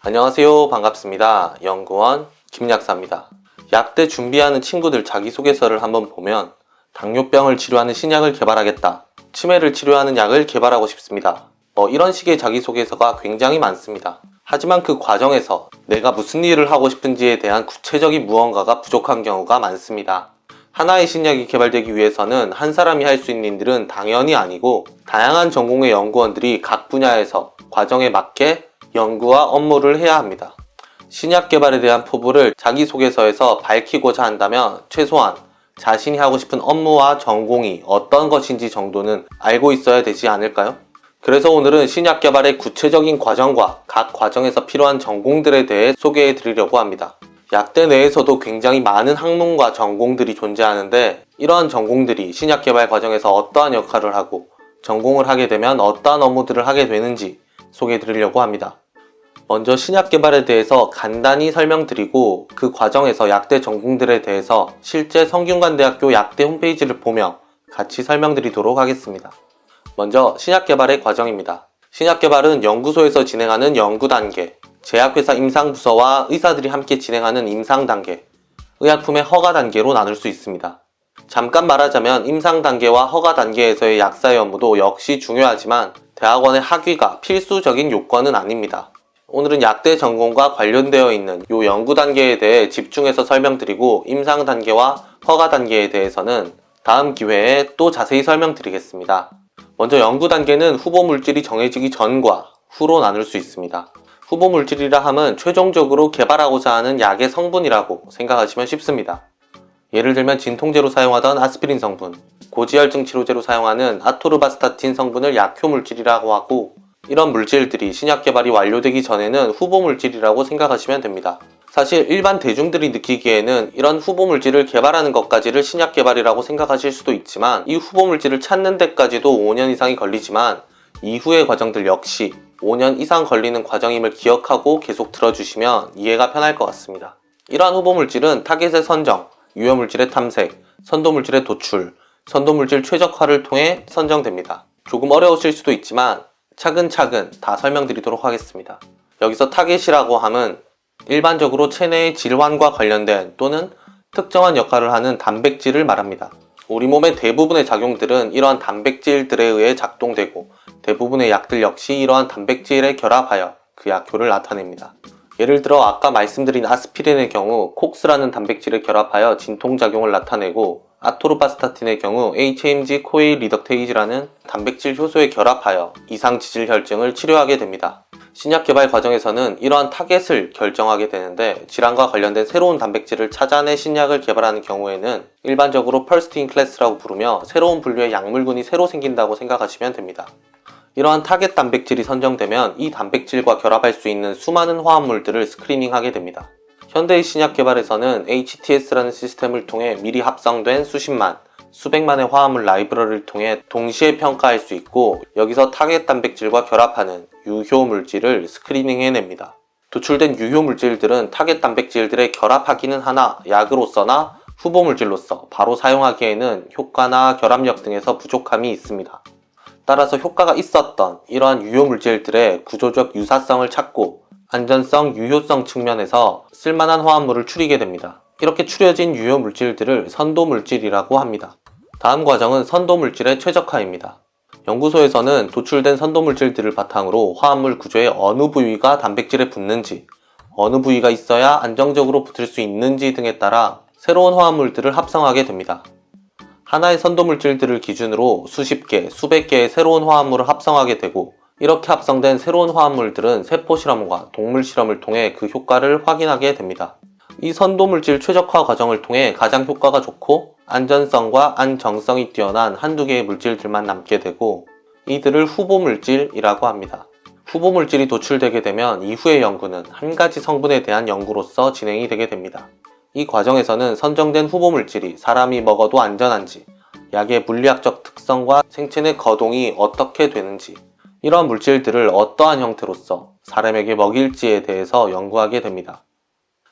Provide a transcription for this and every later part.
안녕하세요. 반갑습니다. 연구원 김약사입니다. 약대 준비하는 친구들 자기소개서를 한번 보면 당뇨병을 치료하는 신약을 개발하겠다, 치매를 치료하는 약을 개발하고 싶습니다, 이런 식의 자기소개서가 굉장히 많습니다. 하지만 그 과정에서 내가 무슨 일을 하고 싶은지에 대한 구체적인 무언가가 부족한 경우가 많습니다. 하나의 신약이 개발되기 위해서는 한 사람이 할 수 있는 일은 당연히 아니고 다양한 전공의 연구원들이 각 분야에서 과정에 맞게 연구와 업무를 해야 합니다. 신약 개발에 대한 포부를 자기소개서에서 밝히고자 한다면 최소한 자신이 하고 싶은 업무와 전공이 어떤 것인지 정도는 알고 있어야 되지 않을까요? 그래서 오늘은 신약 개발의 구체적인 과정과 각 과정에서 필요한 전공들에 대해 소개해 드리려고 합니다. 약대 내에서도 굉장히 많은 학문과 전공들이 존재하는데 이러한 전공들이 신약 개발 과정에서 어떠한 역할을 하고 전공을 하게 되면 어떠한 업무들을 하게 되는지 소개해 드리려고 합니다. 먼저 신약 개발에 대해서 간단히 설명드리고 그 과정에서 약대 전공들에 대해서 실제 성균관대학교 약대 홈페이지를 보며 같이 설명드리도록 하겠습니다. 먼저 신약 개발의 과정입니다. 신약 개발은 연구소에서 진행하는 연구 단계, 제약회사 임상부서와 의사들이 함께 진행하는 임상 단계, 의약품의 허가 단계로 나눌 수 있습니다. 잠깐 말하자면 임상 단계와 허가 단계에서의 약사의 업무도 역시 중요하지만 대학원의 학위가 필수적인 요건은 아닙니다. 오늘은 약대 전공과 관련되어 있는 이 연구 단계에 대해 집중해서 설명드리고 임상 단계와 허가 단계에 대해서는 다음 기회에 또 자세히 설명드리겠습니다. 먼저 연구 단계는 후보 물질이 정해지기 전과 후로 나눌 수 있습니다. 후보 물질이라 함은 최종적으로 개발하고자 하는 약의 성분이라고 생각하시면 쉽습니다. 예를 들면 진통제로 사용하던 아스피린 성분, 고지혈증 치료제로 사용하는 아토르바스타틴 성분을 약효 물질이라고 하고, 이런 물질들이 신약 개발이 완료되기 전에는 후보 물질이라고 생각하시면 됩니다. 사실 일반 대중들이 느끼기에는 이런 후보 물질을 개발하는 것까지를 신약 개발이라고 생각하실 수도 있지만 이 후보 물질을 찾는 데까지도 5년 이상이 걸리지만 이후의 과정들 역시 5년 이상 걸리는 과정임을 기억하고 계속 들어주시면 이해가 편할 것 같습니다. 이러한 후보 물질은 타겟의 선정, 유효 물질의 탐색, 선도 물질의 도출, 선도 물질 최적화를 통해 선정됩니다. 조금 어려우실 수도 있지만 차근차근 다 설명드리도록 하겠습니다. 여기서 타겟이라고 함은 일반적으로 체내의 질환과 관련된 또는 특정한 역할을 하는 단백질을 말합니다. 우리 몸의 대부분의 작용들은 이러한 단백질들에 의해 작동되고 대부분의 약들 역시 이러한 단백질에 결합하여 그 약효를 나타냅니다. 예를 들어 아까 말씀드린 아스피린의 경우 콕스라는 단백질에 결합하여 진통작용을 나타내고 아토르바스타틴의 경우 HMG-코에일 리덕테이즈라는 단백질 효소에 결합하여 이상지질혈증을 치료하게 됩니다. 신약 개발 과정에서는 이러한 타겟을 결정하게 되는데 질환과 관련된 새로운 단백질을 찾아내 신약을 개발하는 경우에는 일반적으로 퍼스트 인 클래스라고 부르며 새로운 분류의 약물군이 새로 생긴다고 생각하시면 됩니다. 이러한 타겟 단백질이 선정되면 이 단백질과 결합할 수 있는 수많은 화합물들을 스크리닝하게 됩니다. 현대의 신약 개발에서는 HTS라는 시스템을 통해 미리 합성된 수십만, 수백만의 화합물 라이브러리를 통해 동시에 평가할 수 있고 여기서 타겟 단백질과 결합하는 유효 물질을 스크리닝해냅니다. 도출된 유효 물질들은 타겟 단백질들의 결합하기는 하나 약으로서나 후보 물질로서 바로 사용하기에는 효과나 결합력 등에서 부족함이 있습니다. 따라서 효과가 있었던 이러한 유효 물질들의 구조적 유사성을 찾고 안전성, 유효성 측면에서 쓸만한 화합물을 추리게 됩니다. 이렇게 추려진 유효 물질들을 선도 물질이라고 합니다. 다음 과정은 선도 물질의 최적화입니다. 연구소에서는 도출된 선도 물질들을 바탕으로 화합물 구조의 어느 부위가 단백질에 붙는지, 어느 부위가 있어야 안정적으로 붙을 수 있는지 등에 따라 새로운 화합물들을 합성하게 됩니다. 하나의 선도 물질들을 기준으로 수십 개, 수백 개의 새로운 화합물을 합성하게 되고 이렇게 합성된 새로운 화합물들은 세포 실험과 동물 실험을 통해 그 효과를 확인하게 됩니다. 이 선도 물질 최적화 과정을 통해 가장 효과가 좋고 안전성과 안정성이 뛰어난 한두 개의 물질들만 남게 되고 이들을 후보 물질이라고 합니다. 후보 물질이 도출되게 되면 이후의 연구는 한 가지 성분에 대한 연구로서 진행이 되게 됩니다. 이 과정에서는 선정된 후보 물질이 사람이 먹어도 안전한지, 약의 물리학적 특성과 생체 내 거동이 어떻게 되는지, 이러한 물질들을 어떠한 형태로서 사람에게 먹일지에 대해서 연구하게 됩니다.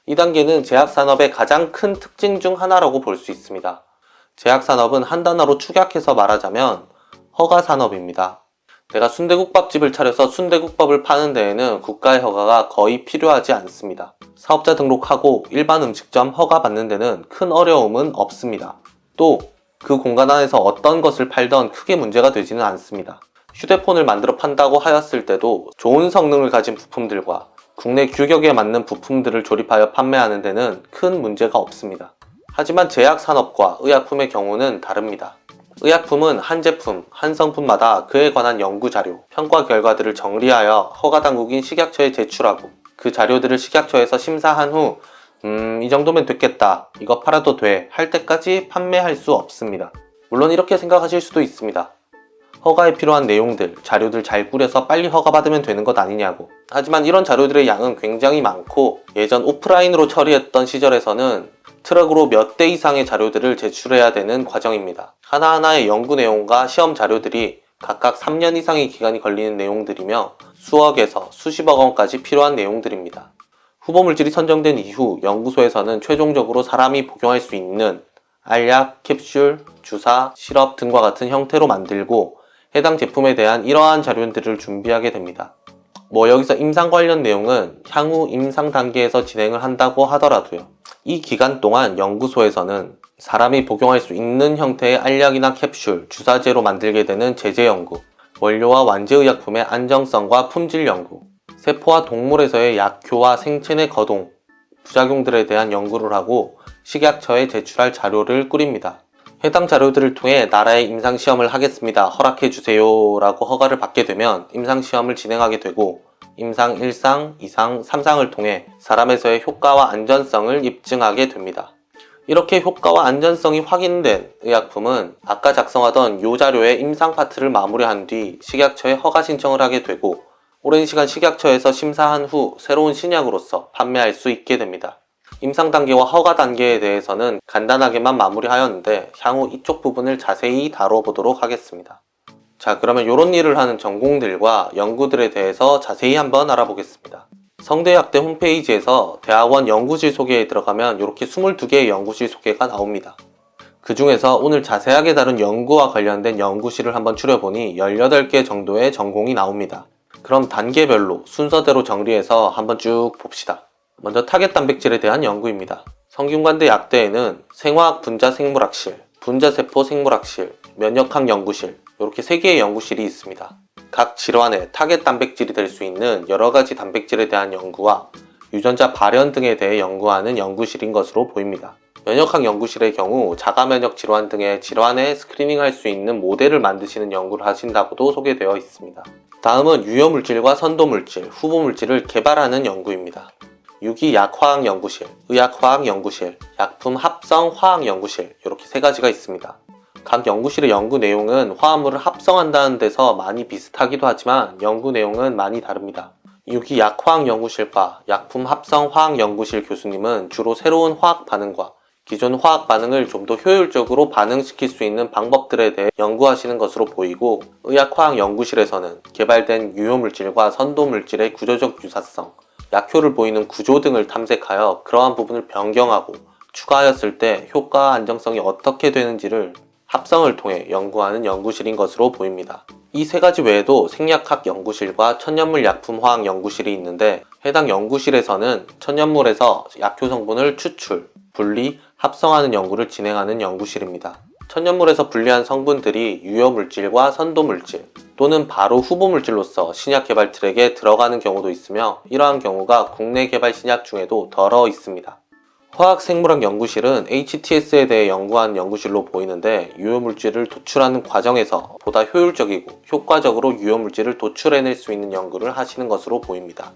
이 단계는 제약산업의 가장 큰 특징 중 하나라고 볼 수 있습니다. 제약산업은 한 단어로 축약해서 말하자면 허가산업입니다. 내가 순대국밥집을 차려서 순대국밥을 파는 데에는 국가의 허가가 거의 필요하지 않습니다. 사업자 등록하고 일반 음식점 허가 받는 데는 큰 어려움은 없습니다. 또 그 공간 안에서 어떤 것을 팔던 크게 문제가 되지는 않습니다. 휴대폰을 만들어 판다고 하였을 때도 좋은 성능을 가진 부품들과 국내 규격에 맞는 부품들을 조립하여 판매하는 데는 큰 문제가 없습니다. 하지만 제약산업과 의약품의 경우는 다릅니다. 의약품은 한 제품, 한 성분마다 그에 관한 연구자료, 평가 결과들을 정리하여 허가당국인 식약처에 제출하고 그 자료들을 식약처에서 심사한 후 이 정도면 됐겠다, 이거 팔아도 돼 할 때까지 판매할 수 없습니다. 물론 이렇게 생각하실 수도 있습니다. 허가에 필요한 내용들, 자료들 잘 꾸려서 빨리 허가받으면 되는 것 아니냐고. 하지만 이런 자료들의 양은 굉장히 많고 예전 오프라인으로 처리했던 시절에서는 트럭으로 몇 대 이상의 자료들을 제출해야 되는 과정입니다. 하나하나의 연구 내용과 시험 자료들이 각각 3년 이상의 기간이 걸리는 내용들이며 수억에서 수십억 원까지 필요한 내용들입니다. 후보물질이 선정된 이후 연구소에서는 최종적으로 사람이 복용할 수 있는 알약, 캡슐, 주사, 시럽 등과 같은 형태로 만들고 해당 제품에 대한 이러한 자료들을 준비하게 됩니다. 여기서 임상 관련 내용은 향후 임상 단계에서 진행을 한다고 하더라도요. 이 기간 동안 연구소에서는 사람이 복용할 수 있는 형태의 알약이나 캡슐, 주사제로 만들게 되는 제제 연구, 원료와 완제의약품의 안정성과 품질 연구, 세포와 동물에서의 약효와 생체 내 거동, 부작용들에 대한 연구를 하고 식약처에 제출할 자료를 꾸립니다. 해당 자료들을 통해 나라에 임상시험을 하겠습니다, 허락해주세요 라고 허가를 받게 되면 임상시험을 진행하게 되고 임상 1상, 2상, 3상을 통해 사람에서의 효과와 안전성을 입증하게 됩니다. 이렇게 효과와 안전성이 확인된 의약품은 아까 작성하던 요 자료의 임상 파트를 마무리한 뒤 식약처에 허가 신청을 하게 되고 오랜 시간 식약처에서 심사한 후 새로운 신약으로서 판매할 수 있게 됩니다. 임상 단계와 허가 단계에 대해서는 간단하게만 마무리하였는데 향후 이쪽 부분을 자세히 다뤄보도록 하겠습니다. 자, 그러면 이런 일을 하는 전공들과 연구들에 대해서 자세히 한번 알아보겠습니다. 성대의학대 홈페이지에서 대학원 연구실 소개에 들어가면 이렇게 22개의 연구실 소개가 나옵니다. 그 중에서 오늘 자세하게 다룬 연구와 관련된 연구실을 한번 추려보니 18개 정도의 전공이 나옵니다. 그럼 단계별로 순서대로 정리해서 한번 쭉 봅시다. 먼저 타겟 단백질에 대한 연구입니다. 성균관대 약대에는 생화학 분자 생물학실, 분자세포 생물학실, 면역학 연구실 이렇게 3개의 연구실이 있습니다. 각 질환의 타겟 단백질이 될 수 있는 여러가지 단백질에 대한 연구와 유전자 발현 등에 대해 연구하는 연구실인 것으로 보입니다. 면역학 연구실의 경우 자가면역 질환 등의 질환에 스크리닝할 수 있는 모델을 만드시는 연구를 하신다고도 소개되어 있습니다. 다음은 유효물질과 선도물질, 후보물질을 개발하는 연구입니다. 유기약화학연구실, 의학화학연구실, 약품합성화학연구실 이렇게 3가지가 있습니다. 각 연구실의 연구 내용은 화합물을 합성한다는 데서 많이 비슷하기도 하지만 연구 내용은 많이 다릅니다. 유기약화학연구실과 약품합성화학연구실 교수님은 주로 새로운 화학 반응과 기존 화학 반응을 좀 더 효율적으로 반응시킬 수 있는 방법들에 대해 연구하시는 것으로 보이고 의학화학연구실에서는 개발된 유효물질과 선도물질의 구조적 유사성, 약효를 보이는 구조 등을 탐색하여 그러한 부분을 변경하고 추가하였을 때 효과와 안정성이 어떻게 되는지를 합성을 통해 연구하는 연구실인 것으로 보입니다. 이 3가지 외에도 생약학 연구실과 천연물 약품 화학 연구실이 있는데 해당 연구실에서는 천연물에서 약효 성분을 추출, 분리, 합성하는 연구를 진행하는 연구실입니다. 천연물에서 분리한 성분들이 유효물질과 선도물질 또는 바로 후보물질로서 신약 개발 트랙에 들어가는 경우도 있으며 이러한 경우가 국내 개발 신약 중에도 덜어 있습니다. 화학생물학 연구실은 HTS에 대해 연구한 연구실로 보이는데 유효물질을 도출하는 과정에서 보다 효율적이고 효과적으로 유효물질을 도출해낼 수 있는 연구를 하시는 것으로 보입니다.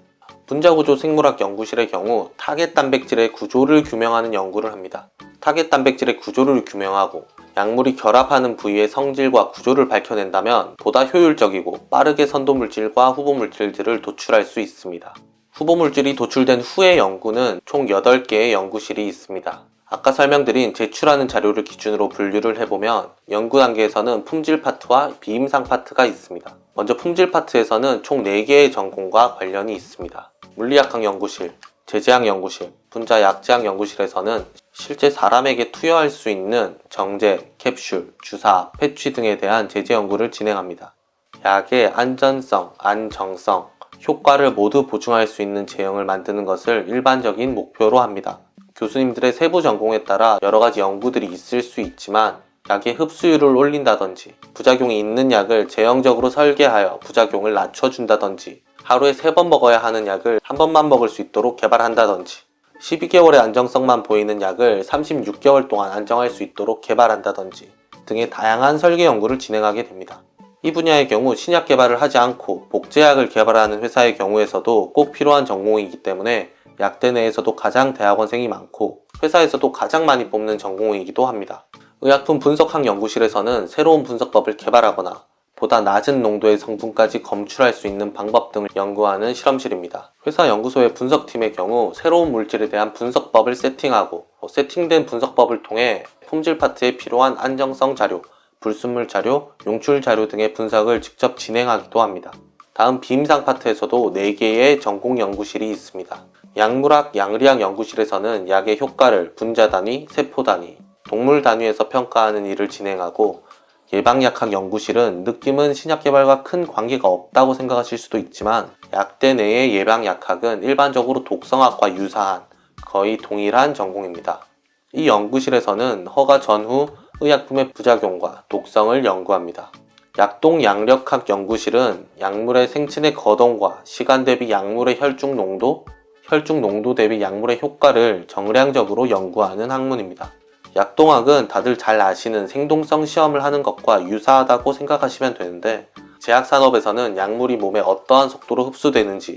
분자구조 생물학 연구실의 경우 타겟 단백질의 구조를 규명하는 연구를 합니다. 타겟 단백질의 구조를 규명하고 약물이 결합하는 부위의 성질과 구조를 밝혀낸다면 보다 효율적이고 빠르게 선도물질과 후보물질들을 도출할 수 있습니다. 후보물질이 도출된 후의 연구는 총 8개의 연구실이 있습니다. 아까 설명드린 제출하는 자료를 기준으로 분류를 해보면 연구 단계에서는 품질 파트와 비임상 파트가 있습니다. 먼저 품질 파트에서는 총 4개의 전공과 관련이 있습니다. 물리약학 연구실, 제제학 연구실, 분자 약제학 연구실에서는 실제 사람에게 투여할 수 있는 정제, 캡슐, 주사, 패치 등에 대한 제제 연구를 진행합니다. 약의 안전성, 안정성, 효과를 모두 보충할 수 있는 제형을 만드는 것을 일반적인 목표로 합니다. 교수님들의 세부 전공에 따라 여러 가지 연구들이 있을 수 있지만 약의 흡수율을 올린다든지 부작용이 있는 약을 제형적으로 설계하여 부작용을 낮춰준다든지 하루에 3번 먹어야 하는 약을 1번만 먹을 수 있도록 개발한다든지 12개월의 안정성만 보이는 약을 36개월 동안 안정할 수 있도록 개발한다든지 등의 다양한 설계 연구를 진행하게 됩니다. 이 분야의 경우 신약 개발을 하지 않고 복제약을 개발하는 회사의 경우에서도 꼭 필요한 전공이기 때문에 약대 내에서도 가장 대학원생이 많고 회사에서도 가장 많이 뽑는 전공이기도 합니다. 의약품 분석학 연구실에서는 새로운 분석법을 개발하거나 보다 낮은 농도의 성분까지 검출할 수 있는 방법 등을 연구하는 실험실입니다. 회사 연구소의 분석팀의 경우 새로운 물질에 대한 분석법을 세팅하고 세팅된 분석법을 통해 품질 파트에 필요한 안정성 자료, 불순물 자료, 용출 자료 등의 분석을 직접 진행하기도 합니다. 다음 비임상 파트에서도 4개의 전공 연구실이 있습니다. 약물학, 양리학 연구실에서는 약의 효과를 분자 단위, 세포 단위, 동물 단위에서 평가하는 일을 진행하고 예방약학 연구실은 느낌은 신약 개발과 큰 관계가 없다고 생각하실 수도 있지만 약대 내의 예방약학은 일반적으로 독성학과 유사한 거의 동일한 전공입니다. 이 연구실에서는 허가 전후 의약품의 부작용과 독성을 연구합니다. 약동양력학 연구실은 약물의 생체내 거동과 시간 대비 약물의 혈중 농도, 혈중 농도 대비 약물의 효과를 정량적으로 연구하는 학문입니다. 약동학은 다들 잘 아시는 생동성 시험을 하는 것과 유사하다고 생각하시면 되는데 제약산업에서는 약물이 몸에 어떠한 속도로 흡수되는지,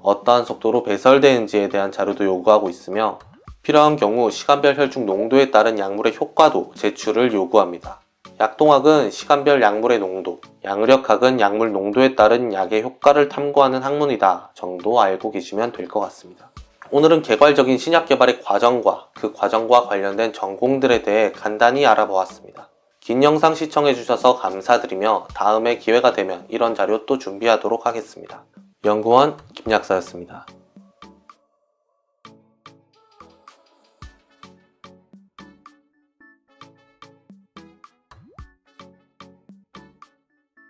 어떠한 속도로 배설되는지에 대한 자료도 요구하고 있으며 필요한 경우 시간별 혈중 농도에 따른 약물의 효과도 제출을 요구합니다. 약동학은 시간별 약물의 농도, 양력학은 약물 농도에 따른 약의 효과를 탐구하는 학문이다 정도 알고 계시면 될 것 같습니다. 오늘은 개괄적인 신약 개발의 과정과 그 과정과 관련된 전공들에 대해 간단히 알아보았습니다. 긴 영상 시청해주셔서 감사드리며 다음에 기회가 되면 이런 자료 또 준비하도록 하겠습니다. 연구원 김약사였습니다.